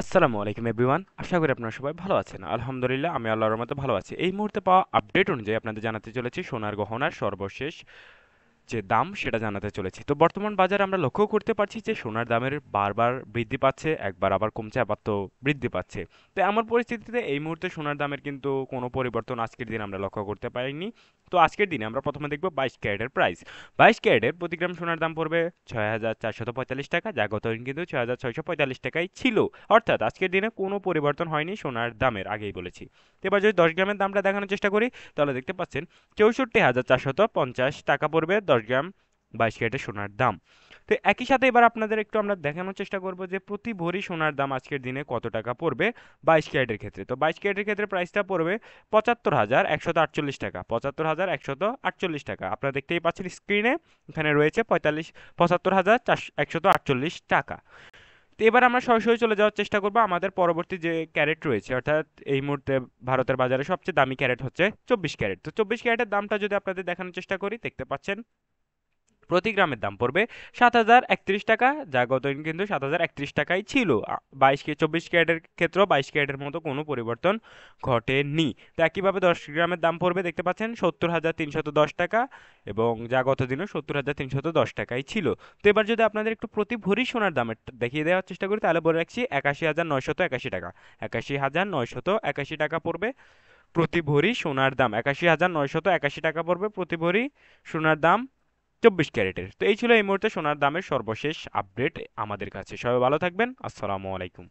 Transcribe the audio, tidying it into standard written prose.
আসসালামু আলাইকুম এভরিওয়ান, আশা করি আপনারা সবাই ভালো আছেন। আলহামদুলিল্লাহ আমি আল্লাহর রহমতে ভালো আছি। এই মুহূর্তে পাওয়া আপডেট অনুযায়ী আপনাদের জানাতে চলেছি সোনার গহনার সর্বশেষ যে দাম সেটা জানাতে চলেছি। তো বর্তমান বাজারে আমরা লক্ষ্য করতে পারছি যে সোনার দামের বারবার বৃদ্ধি পাচ্ছে, একবার আবার কমছে, আবার তো বৃদ্ধি পাচ্ছে। তো এমন পরিস্থিতিতে এই মুহূর্তে সোনার দামের কিন্তু কোনো পরিবর্তন আজকের দিনে আমরা লক্ষ্য করতে পারিনি। তো আজকের দিনে আমরা প্রথমে দেখব 22 ক্যারেটের প্রাইস। 22 ক্যারেটের প্রতি গ্রাম সোনার দাম পড়বে 6,445 টাকা, যা গতদিন কিন্তু 6,645 টাকাই ছিল। অর্থাৎ আজকের দিনে কোনো পরিবর্তন হয়নি সোনার দামের, আগেই বলেছি। তো এবার যদি 10 গ্রামের দামটা দেখানোর চেষ্টা করি, তাহলে দেখতে পাচ্ছেন 64,450 টাকা পড়বে 10 গ্রাম 22 ক্যারেটের সোনার দাম। তো একই সাথে এবার আপনাদের একটু আমরা দেখানোর চেষ্টা করব যে প্রতি ভরি সোনার দাম আজকের দিনে কত টাকা পড়বে 22 ক্যারেটের ক্ষেত্রে। তো 22 ক্যারেটের ক্ষেত্রে প্রাইসটা পড়বে 75,148 টাকা। 75,148 টাকা আপনারা দেখতেই পাচ্ছেন স্ক্রিনে, এখানে রয়েছে 75,148 টাকা। তো এবার আমরা সরাসরি চলে যাওয়ার চেষ্টা করব আমাদের পরবর্তী যে ক্যারেট রয়েছে, অর্থাৎ এই মুহূর্তে ভারতের বাজারে সবচেয়ে দামি ক্যারেট হচ্ছে 24 ক্যারেট। তো 24 ক্যারেটের দামটা যদি আপনাদের দেখানোর চেষ্টা করি, দেখতে পাচ্ছেন প্রতি গ্রামের দাম পড়বে 7,031 টাকা, যা গতদিন কিন্তু 7,031 টাকাই ছিল। 24 ক্যারেটের ক্ষেত্রেও 22 ক্যারেটের মতো কোনো পরিবর্তন ঘটেনি। তো একইভাবে 10 গ্রামের দাম পড়বে, দেখতে পাচ্ছেন 70,310 টাকা, এবং যা গতদিনও 70,310 টাকাই ছিল। তো এবার যদি আপনাদের একটু প্রতি ভরি সোনার দামের দেখিয়ে দেওয়ার চেষ্টা করি, তাহলে বলে রাখছি 81,981 টাকা। 81,981 টাকা পড়বে প্রতি ভরি সোনার দাম। 81,981 টাকা পড়বে প্রতি ভরি সোনার দাম 24 ক্যারেটের। তো এই ছিল এই মুহূর্তে সোনার দামের সর্বশেষ আপডেট আমাদের কাছে। সবাই ভালো থাকবেন। আসসালামু আলাইকুম।